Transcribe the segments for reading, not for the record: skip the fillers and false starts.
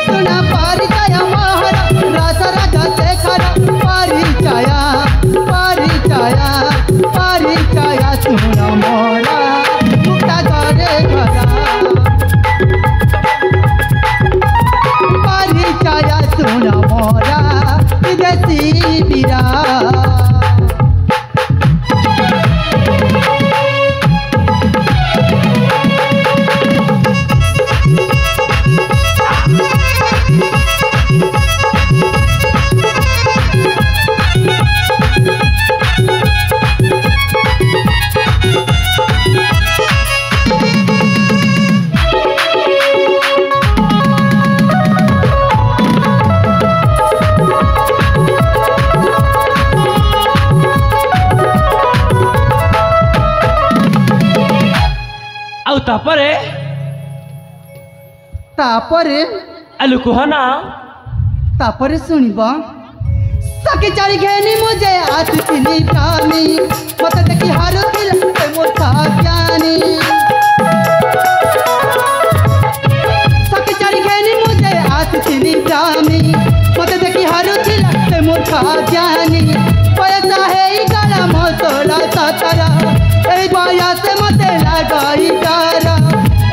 सुना परिचय मोहर रस राजा शेखर परिचय परिचय परिचय सुन मोरा मुक्ता करे घरा परिचय सुन मोरा विदेशी बीरा तापरे तापरे आलू कहना तापरे सुनिबा सके चारी घेनी मुझे आतिनी प्राणी मत देखी हारो दिल से मोटा ज्ञानी सके चारी घेनी मुझे आतिनी प्राणी मत देखी हारो दिल से मोटा ज्ञानी पैसा है गला मसला सातारा ए बाया से मते लगाई डारा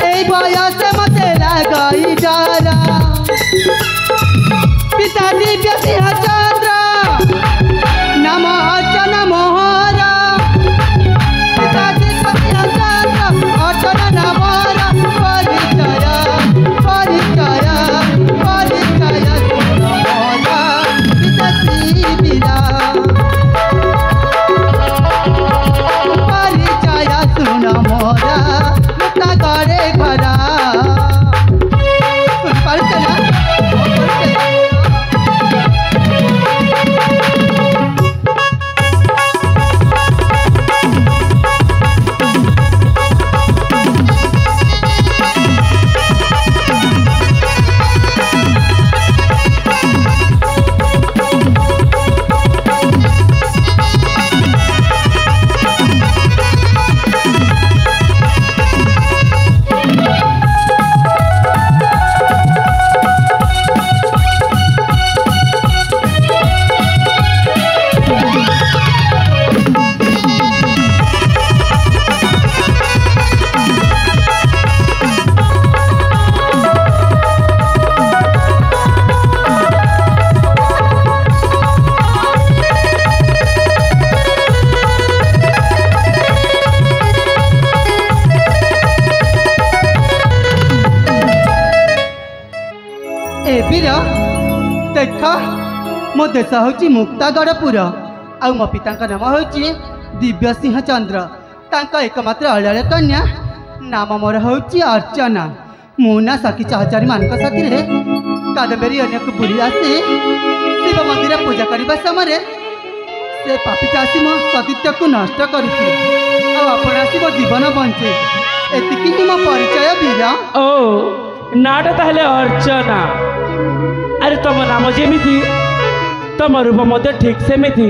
ए बाया से मते लगाई डारा पिता दिव्य सिंह चंद्र नम अर्चन मोहरा पिता दिव्य सिंह चंद्र अर्चन नमरा परिचय परिचय परिचय मोहरा पिता शिविरा सुन मोरा मुक्ता करे घरा देख मो देश हूँ मुक्तागढ़पुर आउ मो पिता नाम हूँ दिव्य सिंह चंद्र एकमात्र अड़ाल कन्या नाम मोर हूँ अर्चना मुना सखी सहचारी मान साथी कादम्बरी अनेक बुली आसी शिव मंदिर पूजा करने समय से पापीटा आसी मो सतीत्व को नष्ट कर मो जीवन बंचे एतिकी मो परिचय बीरा ओ नाटा ताहले अर्चना अरे तुम नाम जमी तुम रूप मत ठीक सेमती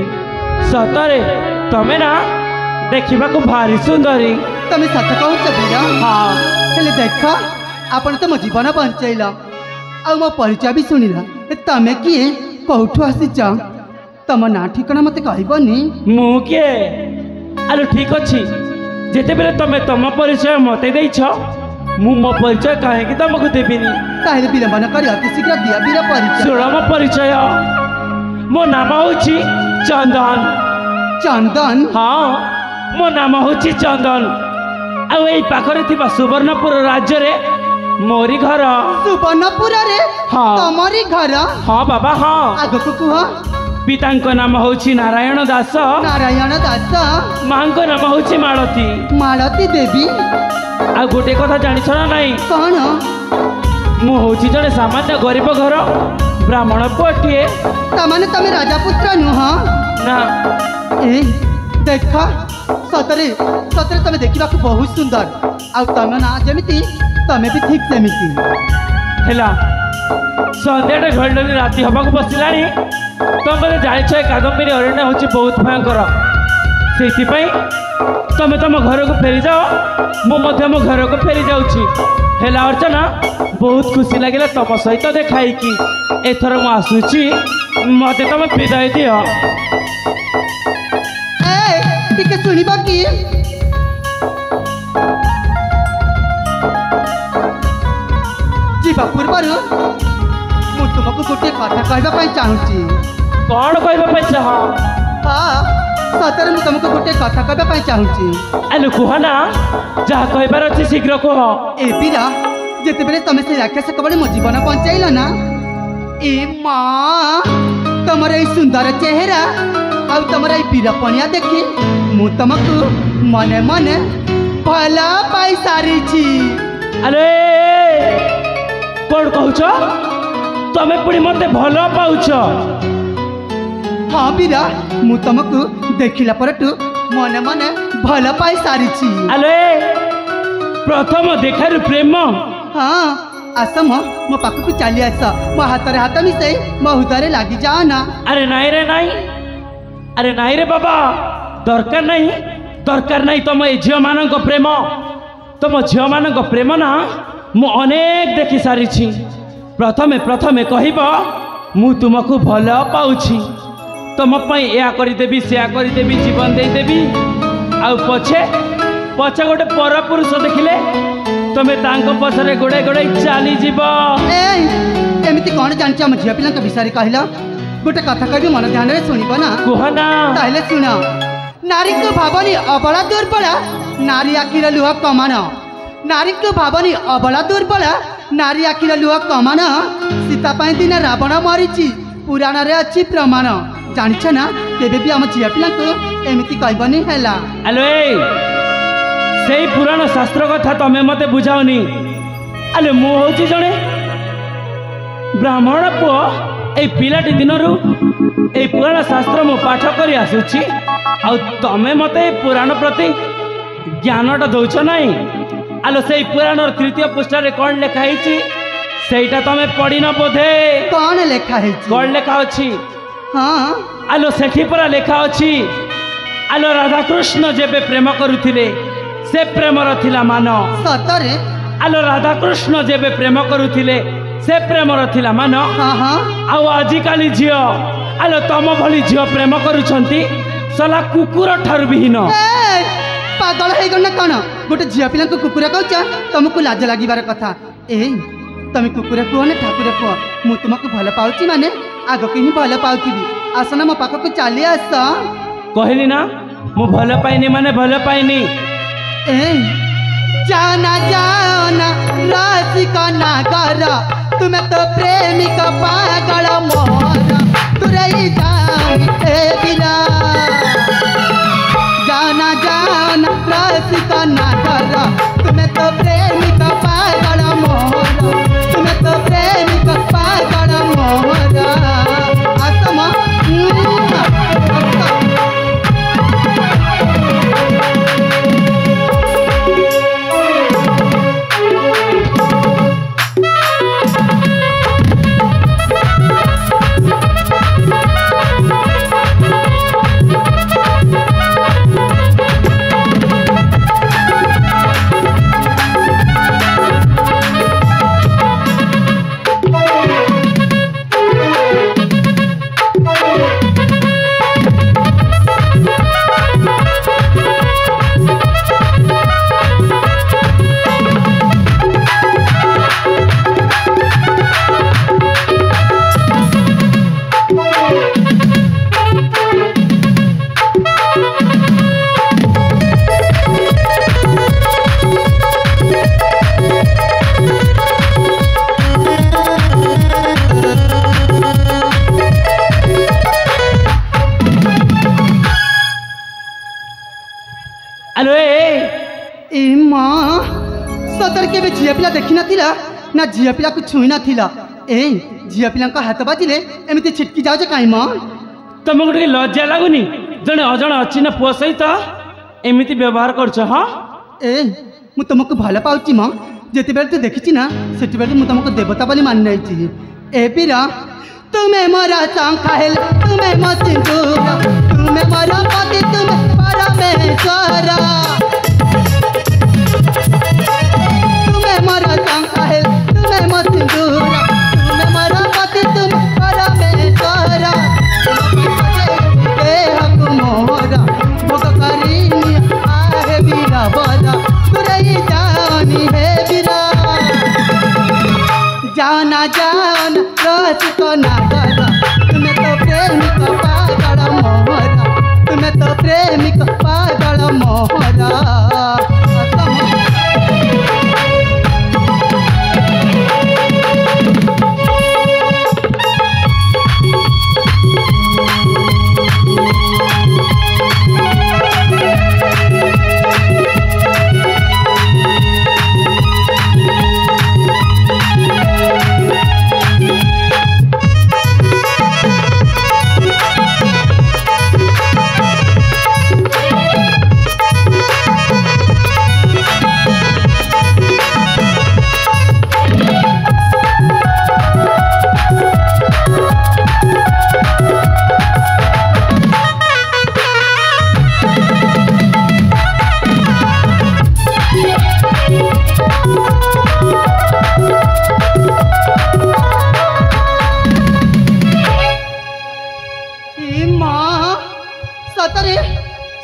सतरे तमें ना देखा भारी सुंदरी तमें सत कह बीरा हाँ हेले देख आपण तो मो जीवन बंचैल आ मो परिचय भी शुणिला तमें किए कौठू आसीच तम ना ठिकना मत कहबनी मु किए अरे ठीक अच्छी जिते बेले तमें तम परिचय मत देछ मु मो परिचय कहीं तुमको देविनी ताहले विलंबन कर अति शीघ्र दिया बीर परिचय शुण मो परिचय मो नाम हूँ चंदन चंदन हाँ मो नाम हूँ चंदन आखरे थी सुवर्णपुर राज्य रे मोरी घर सुवर्णपुर रे हाँ तमरी घर हाँ बाबा हाँ आग को कह पिता नाम हूँ नारायण दास नारायण दास माँ नाम हूँ मालती मालती देवी आ गोटे कथा जानिछ ना नहीं कौन मु हूँ जड़े सामान्य गरीब घर ब्राह्मण पुअटे तमाने तमे राजापुत्र नुह ना ए देख सतरे सतरे तमे देखा बहुत सुंदर आ तमे ना जमीती तमे भी ठीक सेमिति हेला संध्याटे घड़ी राति हवा बसला तुम बोले जानिछ कादम्बरी अरण्य हूँ बहुत भयंकर से तमे तुम घर को फेरी जाओ मु मो घर को फेरी जाऊँगी हेला अर्चना बहुत खुशी लगे तुम सहित देखाई कि एथर मु आसूची मते तुम विदाय दियो टिके सुनिबा कि जीवा पूर्वर मु तुमको गोटे कथा कहबा चाहूँगी कौन कहबा चाह हाँ सतरे मु तुमको गोटे कथा कहबा चाहूँगी आलु कहना जहाँ कहबार अच्छी शीघ्र कह ए बीरा जिते बेले तुम से राक्षस कबड़े मो जीवन बंचाइल ना ए माँ तुमर ये सुंदर चेहरा आउ तुमर ये बीरपणिया देखी मु तुमको मने मने भला पाई सारी छी अरे कौन कहूच तमे पुणी मते भल पाउछ हाँ बीरा मु तुमको देखिला परटू मने मने भल पाई सारी छी अरे प्रथम देखार प्रेम हाँ आस मो पाखक चली आस मो हाथ हाथ मिसई मो हृदय लगी जाओ ना अरे नाई रे नाई अरे नाई रे बाबा दरकार नहीं तुम ये झील मान प्रेम तुम झील मान प्रेम ना मु अनेक देखी सारी प्रथमे प्रथमे कहब मु तुमको भल पाउछि तुम या करदेवी से करदेवी जीवन देदेवी आउ पछे पछे गोटे पर पुरुष देखिले तुमे तांको पछरे गोड़े गोड़े चली जीव एमती कौन जान आम झील पिला विषय कहल गोटे कथा कह मन ध्यान में शुणब ना कहना ताहले सुन नारी को भावनी अबला दुर्बला नारी आखिर लुह कमान नारी को भावनी अबला दुर्बला नारी आखिर लुह कमान सीता पाई दिन रावण मरीची पुराण रे अच्छी प्रमाण जानिछ ना केबे भी आम झील पिला एमती कहबनी हैला आलो से पुराण शास्त्र कथा तमे मते बुझाओनी आले मु होची जणे ब्राह्मण पुओ ए पिलाटी दिनरू ए पुराण शास्त्र मु पाठ करी आसुची आ तमे मते पुराण प्रति ज्ञानटा दउछ नाही आलो से पुराण तृतीय पृष्ठ रे कोन लेखा हिची सेटा तमे पढ़ी न बोधे कौन लेखा हिची कोन लेखा अछि हाँ आलो सेठी परा लेखा अछि आलो राधा कृष्ण जेबे प्रेम करुथिले से प्रेमर थिला मान सतरे आलो राधा कृष्ण जेबे प्रेम करुथिले से प्रेमर थिला मान हाँ हाँ आउ आजिकाली झियो आलो तम भली झियो प्रेम करुछंती सला कुकुर ठार विहीन पागल है गन कौन गोटे झील पिला कुकुर कहूच तुमको लाज लगिबार कथा ए तुम कुकुर कुह ना ठाकुर कुह मु तुमको भल पाउची माने आग के ही भल पाउथिबी आसना मो पाखक चली आस कहली ना मु भल पाइनी माने भल पाइनी ए जाना जाना रसिक नागर तुम्हें तो प्रेमिक पागल मोर तुरई जान ए बिना जाना जाना रसिक नागर तुम्हें तो प्रेमिक पागल मोर तुम्हें तो प्रेमिक पागल मोर आसमा सतर के झील पिला देखी ना ना झील पिला को छुई ना ए झील पिला हाथ बाजिले एमती छिटकी जाऊ कहीं माँ तुमको टे लज्जा लगुनि जड़े अजण अच्छी ना पुओ सहित एमती व्यवहार कर हाँ ए मु तुमको भल पाऊँ माँ जिते बेले तू देखी ना से मुझे तुमको देवता बोली मान नहीं ए पीरा तुम्हें मोरा शंखा हेल तुम्हें मो सिंदूर तुम्हें मोरा पति तुम्हें परमेश्वर तुम्हें मोरा संकाल तुम्हें मो सिंदूर तुम्हें मोरा पति तुम्हें परमेश्वर देह मोरा भोग करीनी आहे बीरा बरा तुरई जानी है बीरा जाना जान रस को ना करा तुम्हें तो प्रेमिक पागल मोहरा तुम्हें तो प्रेमिक पागल मोहरा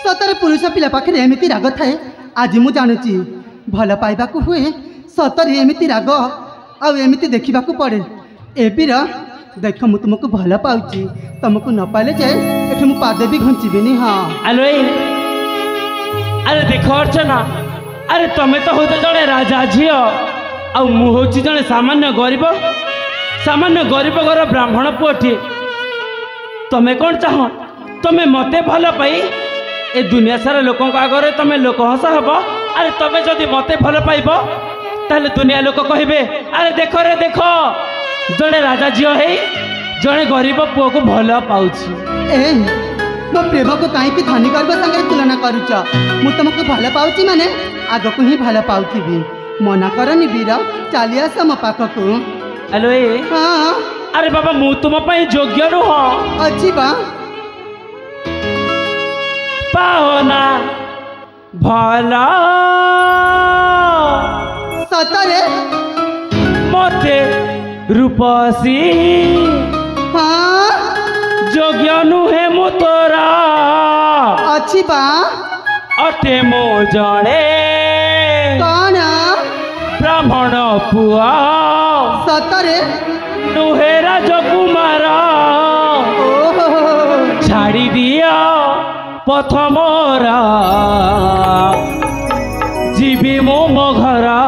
सतरे पुरुष पिला पाखे एमती राग थाए आज मु जानुची भल पाइबा हुए सतरे एमती राग आमती देखा पड़े एबीर देख मु तुमको भल पाऊँ तुमको न पाले जाए एठ मु पादे भी घुंचीबी हाँ अरे अरे देख अर्चना अरे तमें तो होते जड़े राजा झील हूँ जड़े सामान्य गरीब घर ब्राह्मण पुअटी तमें कौन चाह तमें मते भल पाई ए दुनिया सारा लोक आगे तमें लोक हस हम अरे तमें जदि मते भल पाइब ताले दुनिया लोक कहे अरे देख रे देख जड़े राजा झील है जड़े गरीब पुओ को भल पाऊँ ए मो प्रेम को कहीं धनी गर्व सागर तुलना करुच मु तुमको भल पाऊँ माने आग को ही भल पाऊथी मना करनी वीर चली आस मो पाखक हेलो हाँ अरे बाबा मु तुम योग्य नुह अच्छी बा पाओना भला सतरे मते रूपसी हाँ योग्य नुहे मु तोरा अच्छी बा अटे मो जड़े कौन ब्राह्मण पुआ सतरे नुहे राजकुमार छाड़ी दिया पथ मोरा जीवी मो मो घरा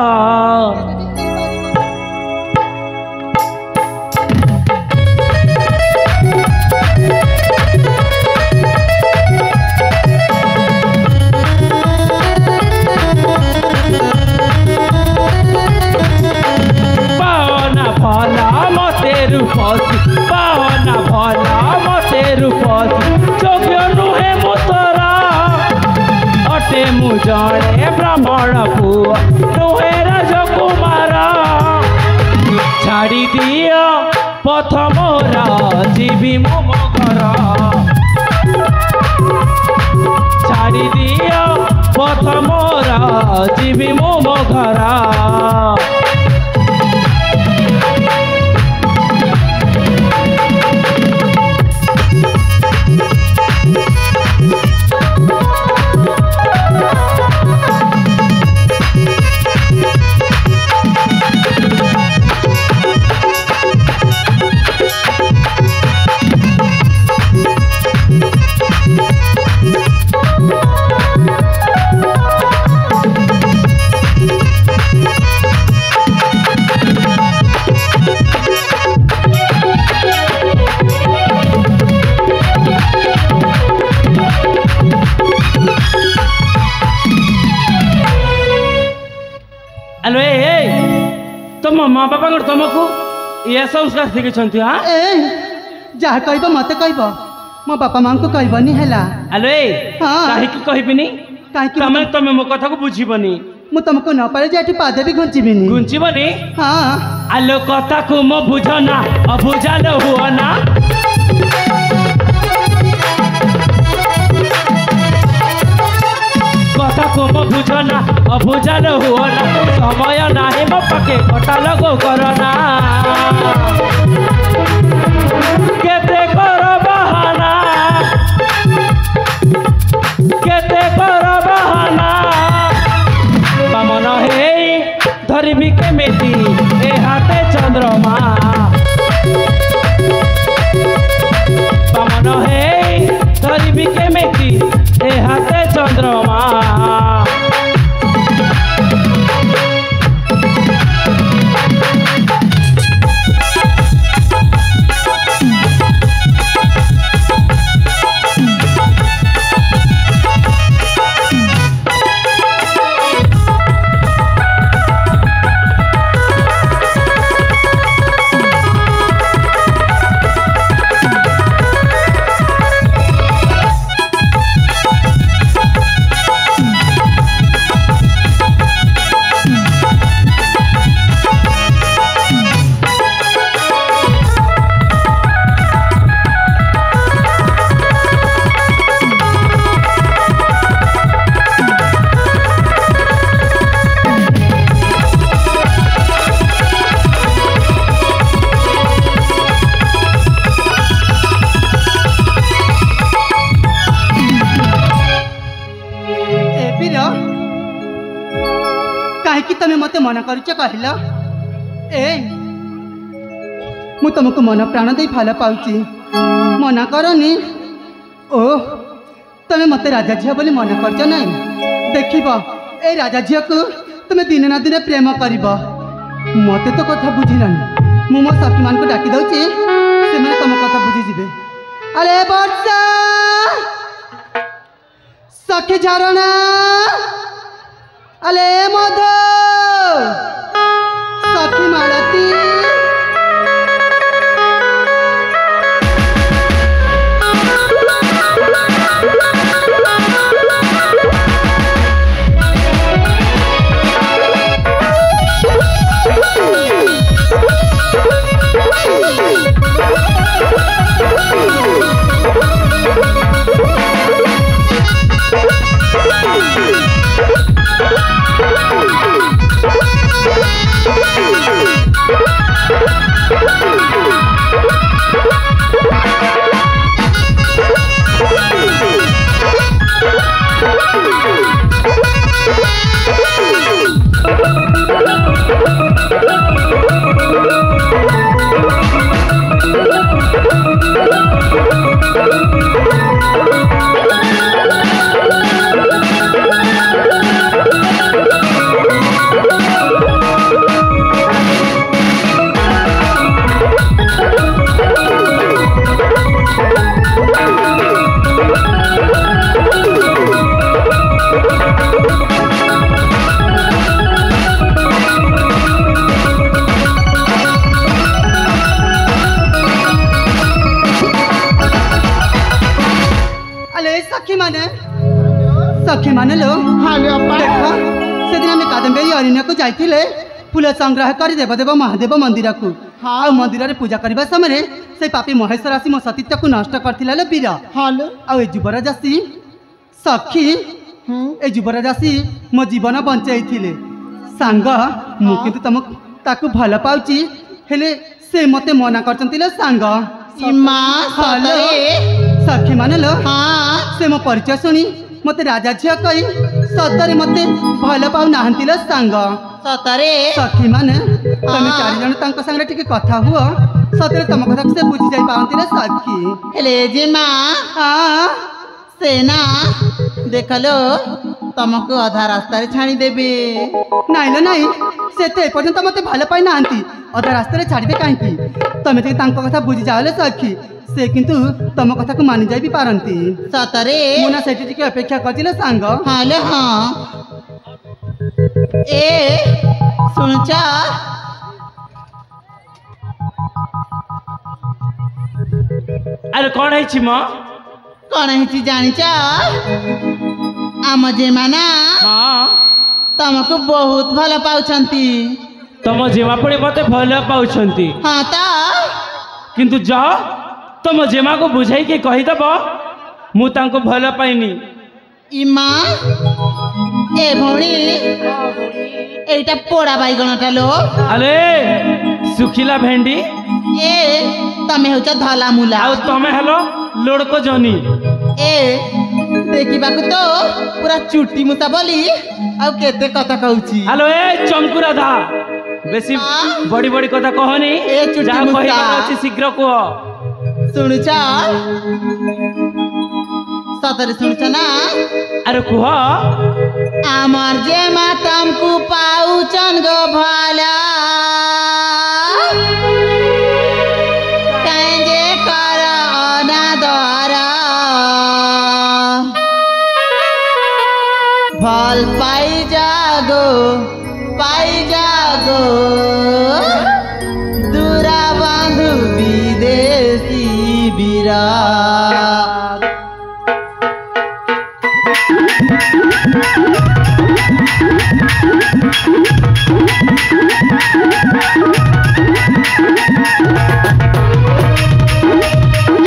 पावना भला मते रूपसी पावना भला मते रूपसी योग्य नुहे मु तोरा अटे मु जड़े ब्राह्मण पुआ नुहे राजकुमार छाड़ी दिया पथ मोरा जीवी मो घर छाड़ी दिया पथ मोरा जीवी मो घर हेलो तुम माँ बापा तुमको ये संस्कार शिखी हाँ जहाँ कह मत कह मो बापा माँ को कहबनी है हेलो हाँ कहीं कहबिनी कहीं तमें मो कथा को बुझीबनी मु तुमको न पारे जाठी पादे भी घुंचीबिनी घुंचीबनी हाँ आलो कथा को मो बुझना अबुझालो हुआ ना कथा को मो बुझना अबुझाल हुओना समय नाही मो पाके कटा लगो करना केते कर बहाना केते कर बहाना बामन हे धरिबी केमिति ए हाथे चंद्रमा बामन हे धरिबी केमिति ए हाथे चंद्रमा कहीं तुम मत मना कर कहल ए मु तुमको मन प्राण दे भल पाऊँ मना करनी ओ तुम मत राजा झील बोली मना कर ना देख ए राजा झील को तुम दिन ना दिन प्रेम कर मत तो कथा बुझिलानी मु मो सखी मान को डाकी दौची से तुम कथा बुझीजे अरे वर्षा सखी झरणा अले मधु सखी मालती सखी मान लो देख से दिन आम कादम्बरी अरण्य को जाइए फूल संग्रह कर देवदेव महादेव मंदिर को आ मंदिर में पूजा करने समय से पापी महेश्वर आसी मो सतीत्व को नष्ट करथिला लो वीर आ युवराज आसी सखी ए युवराज आसी मो जीवन बंचाई सांग मु किंतु तुम ताकू भल पाउची हेले से मते मना करचंती लो सांग सखी मान लो से मो परिचय शुणी मते राजा झील कही सतरे मते भल पाऊ नाहंती लो सांग सतरे सखी माने तुम चार जन तांको संगे टिके कथा हुआ सतरे तुम कथा से बुझी जाई पावंती रे सखी हेले जे मां हां सेना देखलो तुमको अधा रास्ता रे छाणी देबे नाइलो नाइ से ते पर्यंत मते भल पाई नाहंती अधा रास्ता रे छाड़बे काहेकी तुम टिके तांको कथा बुझी जाओले सखी से किंतु तुम कथा को मानि जाई भी पारंती सतरे मुना सेठी टिके अपेक्षा करतिले सांग हाले हां ए सुनचा अरे कौन है छिम कौन है जानिचा आम जेमाना हाँ तुमको बहुत भल पाउछंती तुम जेमा पड़े मते भल पाउछंती हाँ ता किंतु जा तुम जेमा को बुझाई के कही दब मु तांको भल पाइनी इमा ए भौणी एटा पोड़ा बैगणटा लो अरे सुखिला भेंडी ए तमे होच धला मुला आउ तमे हेलो लोड़को जनी ए देखिबाकू तो पूरा चुटी मुसा बोली आउ केते कथा कहूची हेलो ए चमकुरा धा बेसी बड़ी बड़ी कथा कहनी ए चुटी जहाँ मुसा कहिबार अछि शीघ्र कह सुनुच सतरे सुनुच ना अरे कुह आमर जे मातम को पाउचन गो भला कांजे कर अनादर भल पाई जागो दूरा बंधु विदेशी बीरा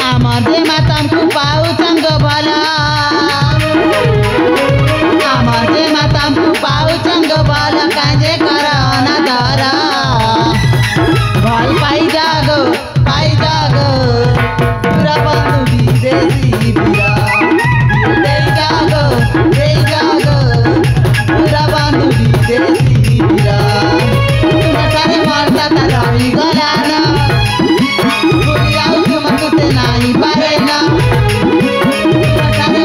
आमदे मातम को पाउचन गो भला आमदे मातम को पाउचन गो भला कांजे कर अनादर भल पाई जागो पूरा बंधु विदेशी बीरा दे जागो पूरा बंधु विदेशी बीरा तुम्हारे मरता ता रही गला ना तुमको नहीं पारे ना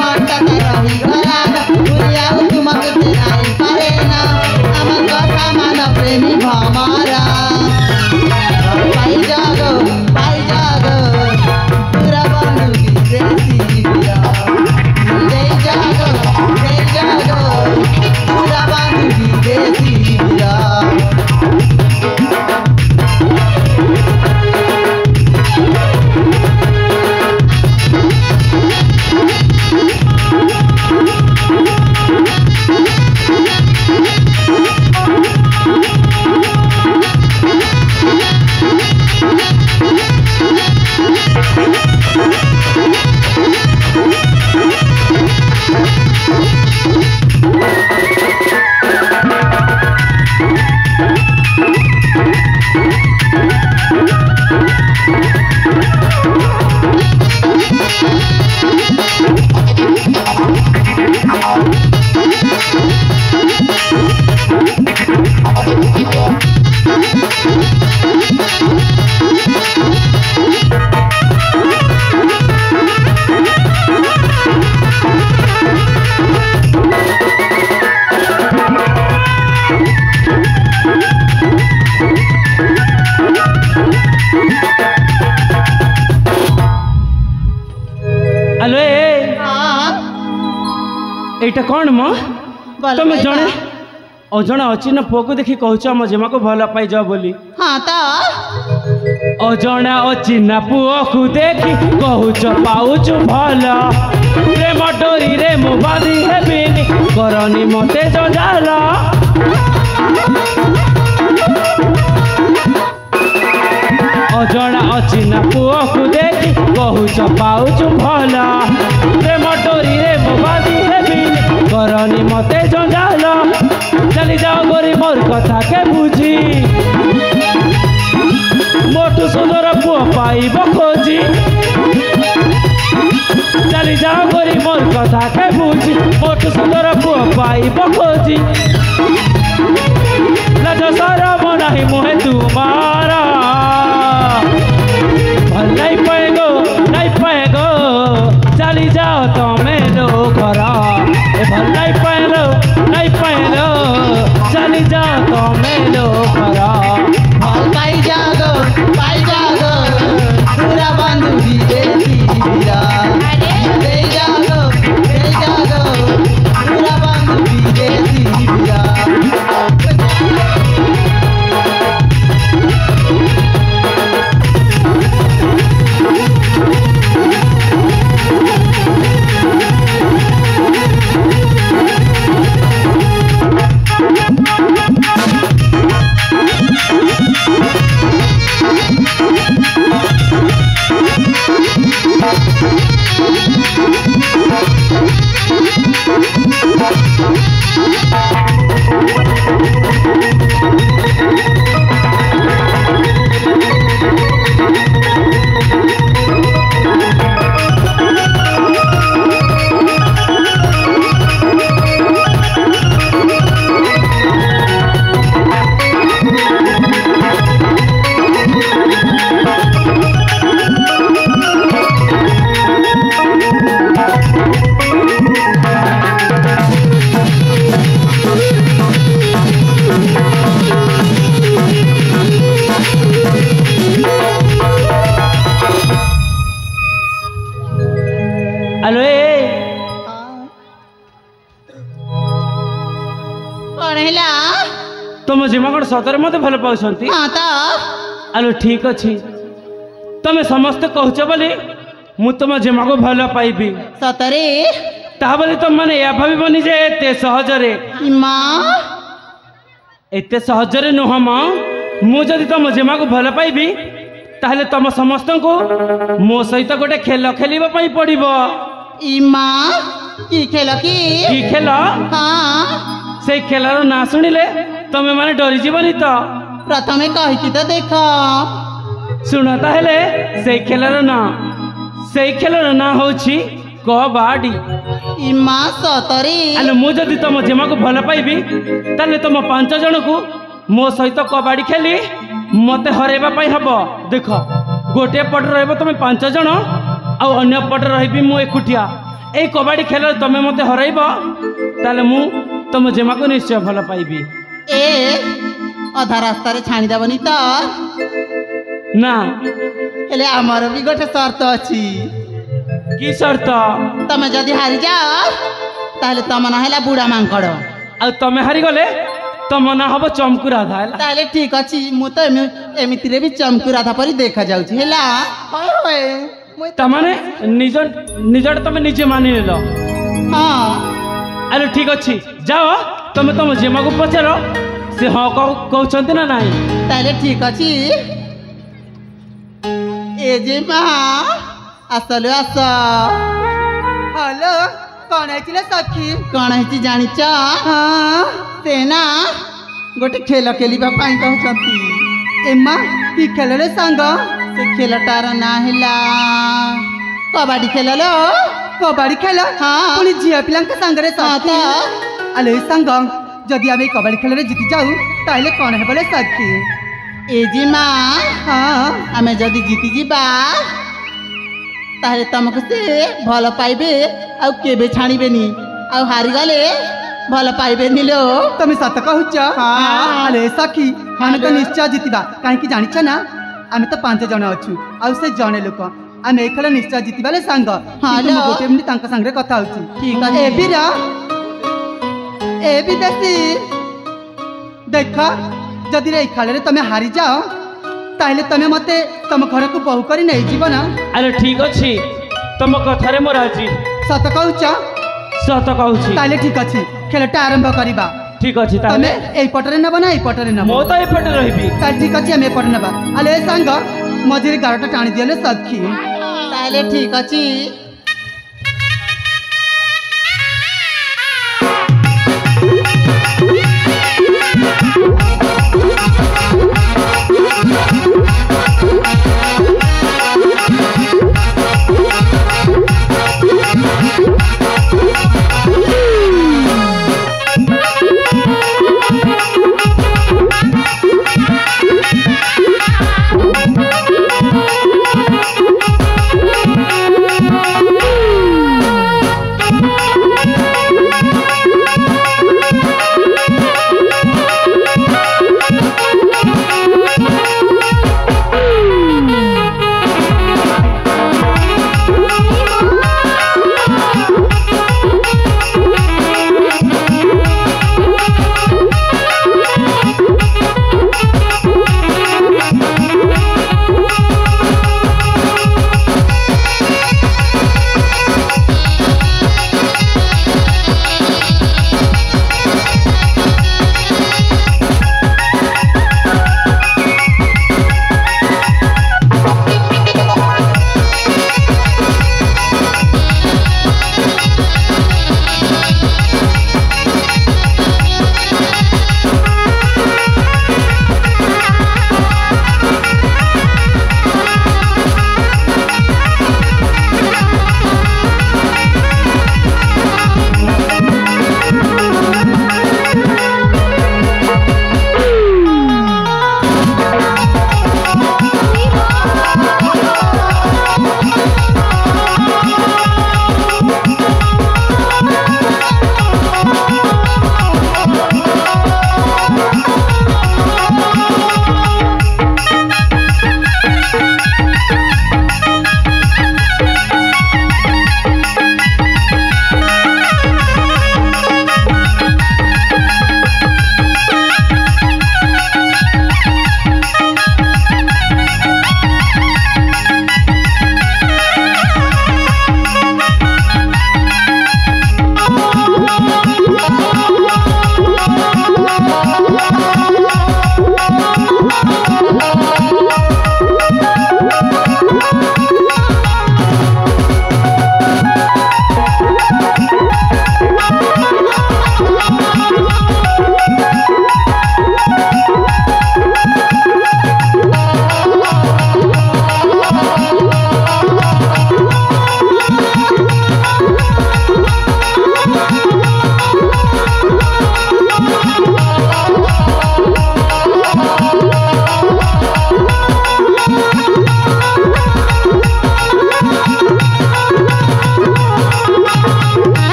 मरता ता रही गला ना तुमको नहीं पारे ना আমার কথা মান প্রেমী ভমরা পাই যাগো পুরা বন্ধু বিদেশি বিরা দে যাগো পুরা বন্ধু বিদেশি বিরা এইটা কোন মো তুমি জনে অজଣା অচিহ্ন পুଅକୁ ଦେଖି କହୁଛ ଆମ ଜେମାକୁ ଭଲ ପାଇଯାଅ ବୋଲି ହଁ ତ ଅଜଣା ଅଚିହ୍ନା ପୁଅକୁ ଦେଖି କହୁଛ ପାଉଛୁ ଭଲ ପ୍ରେମ ଡୋରିରେ ମୁଁ ବାନ୍ଧି ହେବିନି କରନି ମତେ ଜଞ୍ଜାଳ ଅଜଣା ଅଚିହ୍ନା ପୁଅକୁ ଦେଖି କହୁଛ ପାଉଛୁ ଭଲ ପ୍ରେମ ଡୋରିରେ ମୁଁ ବାନ୍ଧି ହେବିନି କରନି ମତେ ଜଞ୍ଜାଳ चली जाओ गोरी मोर कथा के बुझी मोटू सुंदर पुओ पाइब खोजी चली जाओ गोरी मोर कथा के बुझी मोटू सुंदर पुओ पाइब खोजी लज सरम नहीं मुहे तुम्हारा भल नहीं पाएगो चली जाओ तुम्हें लो घर भल नहीं पाएलो चली जाओ तुम्हें लो घर भल पाई जागो पूरा बंधु विदेशी बीरा दे जागो पूरा बंधु विदेशी बीरा ଆଲୋ ଏ କଣ ହେଲା? ତମ ଜିମା କ'ଣ ସତରେ ମତେ ଭଲ ପାଉଛନ୍ତି? ହଁ ତ ଆଲୋ ଠିକ ଅଛି, ତମେ ସମସ୍ତେ କହୁଛ ବୋଲି ମୁଁ ତମ ଜିମାକୁ ଭଲ ପାଇବି। ସତରେ? ତାହା ବୋଲି ତମମାନେ ଏହା ଭାବିବନି ଯେ ଏତେ ସହଜରେ ନୁହଁ ମ। ମୁଁ ଯଦି ତମ ଜିମାକୁ ଭଲ ପାଇବି ତାହେଲେ ତମ ସମସ୍ତଙ୍କୁ ମୋ ସହିତ ଗୋଟେ ଖେଳ ଖେଳିବା ପାଇଁ ପଡ଼ିବ। ଇମା କି ଖେଳ କି? କି ଖେଳ? ହଁ ସେଇ ଖେଳର ନାଁ ଶୁଣିଲେ ତମେ ମାନେ ଡରିଯିବନି ତ? ପ୍ରଥମେ କହିକି ତ ଦେଖ। ଶୁଣ ତାହେଲେ ସେଇ ଖେଳର ନାଁ ହଉଛି କବାଡି। ଇମା ସତରେ? ଆଲୋ ମୁଁ ଯଦି ତମ ଜିମାକୁ ଭଲ ପାଇବି ତାହେଲେ ତମ 5 ଜଣକୁ ମୋ ସହିତ କବାଡି ଖେଳି ମତେ ହରେଇବା ପାଇଁ ହବ। ଦେଖ, ଗୋଟିଏ ପଟେ ରହିବ ତମେ 5 ଜଣ, ଆଉ ଅନ୍ୟ ପଟେ ରହିବି ମୁଁ ଏକୁଟିଆ। এই କବାଡି ଖେଳରେ ତମେ ମତେ ହରାଇବ ତାହେଲେ ମୁଁ ତମ ଜିମାକୁ ନିଶ୍ଚୟ ଭଲ ପାଇବି। ଏ ଅଧା ରାସ୍ତାରେ ଛାଣିଦେବନି ତ? ନା। ହେଲେ ଆମର ବି ଗୋଟେ ସର୍ତ୍ତ ଅଛି। କି ସର୍ତ୍ତ? ତମେ ଯଦି ହାରିଯାଅ ତାହେଲେ ତମ ନାଁ ହେଲା ବୁଢା ମାଙ୍କଡ, ଆଉ ତମେ ହାରିଗଲେ ତମ ନାଁ ହବ ଚମ୍କୁ ରାଧା। ହେଲା ତାହେଲେ ଠିକ ଅଛି। ମୁଁ ତ ଏମିତିରେ ବି ଚମ୍କୁ ରାଧା ପରି ଦେଖାଯାଉଛି। ହେଲା ତାମାନେ ନିଜଟା ତମେ ନିଜେ ମାନିନେଲ। ହଁ ଆରେ ଠିକ ଅଛି, ଯାଅ ତମେ ତମ ଜିମାକୁ ପଚାର ସେ ହଁ କହୁଛନ୍ତି ନା ନାହିଁ। ତାହେଲେ ଠିକ ଅଛି। ଏ ଯେ ମା আসলো আস। হ্যালো, কଣ ହେଇছিল ସଖୀ? କଣ ହେଇଛି ଜାଣିଛ? ହଁ ସେ ନା ଗୋଟେ ଖେଳ ଖେଳିବା ପାଇଁ କହୁଛନ୍ତି। ଏମା କି ଖେଳରେ ସାଙ୍ଗ? ସେ ଖେଳଟାର ନାଁ ହେଲା କବାଡି ଖେଳ। ଲୋ କବାଡି ଖେଳ? ହଁ। ପୁଣି ଝିଅ ପିଲାଙ୍କ ସାଙ୍ଗରେ ହଁ ତ। ସଖୀ? ଆଲୋ ଏ ସାଙ୍ଗ, ଯଦି ଆମେ এই କବାଡି ଖେଳରେ ଜିତି ଯାଉ ତାହେଲେ କଣ ହେବ ଲେ ସଖୀ? ଏ ଯେ ମା ହଁ, ଆମେ ଯଦି ଜିତି ଯିବା ତାହେଲେ ତମକୁ ସେ ଭଲ ପାଇବେ ଆଉ କେବେ ଛାଣିବେନି, ଆଉ ହାରିଗଲେ ଭଲ ପାଇବେନି। ଲୋ ତମେ ସତ କହୁଛ? ହଁ। ଆଲୋ ଏ ସଖୀ, ଆମେ ତ ନିଶ୍ଚୟ ଜିତିବା। କାହିଁକି ଜାଣିଛ ନା, ଆମେ ତ 5 ଜଣ ଅଛୁ ଆଉ ସେ ଜଣେ ଲୋକ। ଆମେ এই ଖେଳ ନିଶ୍ଚୟ ଜିତିବା ଲେ ସାଙ୍ଗ। ହଁ କିନ୍ତୁ ଲୋ। ମୁଁ ଗୋଟେ ମିନିଟ୍ ତାଙ୍କ ସାଙ୍ଗରେ କଥା ହଉଛି। ଠିକ ଅଛି। ଏ ବିଦେଶୀ, ଦେଖ ଯଦି এই ଖେଳରେ ତମେ ହାରିଯାଅ ତାହେଲେ ତମେ ମତେ ତମ ଘରକୁ ବୋହୂ କରି ନେଇଯିବ ନା? ଆରେ ଠିକ ଅଛି, ତମ କଥାରେ ମୁଁ ରାଜି। ସତ କହୁଛ? ସତ କହୁଛି। ତାହେଲେ ଠିକ ଅଛି, ଖେଳଟା ଆରମ୍ଭ କରିବା। ଠିକ ଅଛି, ତମେ ତାହେଲେ এই ପଟରେ ନେବ ନା এই ପଟରେ ନେବ? ମୁଁ ତ ଏପଟେ ରହିବି। ତାହେଲେ ଠିକ ଅଛି, ଆମେ ଏପଟେ ନେବା। ଆଲୋ ଏ ସାଙ୍ଗ, ମଝିରେ ଗାରଟା ଟାଣି ଦିଅଲେ ସଖୀ। ତାହେଲେ ଠିକ ଅଛି।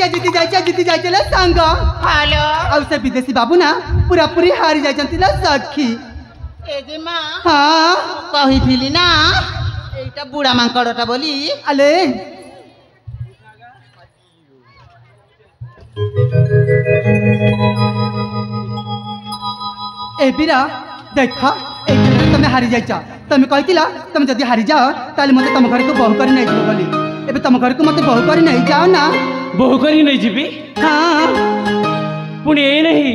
जीती जाइले संग हेलो आउ से विदेशी बाबू ना पूरा पूरी हारी जाइछंती ला सखी ए जे मां हाँ कहिथिली ना एटा बुढ़ा मांकड़टा बोली अले ए बीरा देखा तुम्हें हारी जाइछ तुम्हें कहितिला तुम जदि हारी जाओ ताले मते तुम घर को बहु करी नहीं जीव बोली एबे तुम घर को मते बहु करी नहीं जाओ ना बहु करी नहीं जीवी हाँ पुणी ये नहीं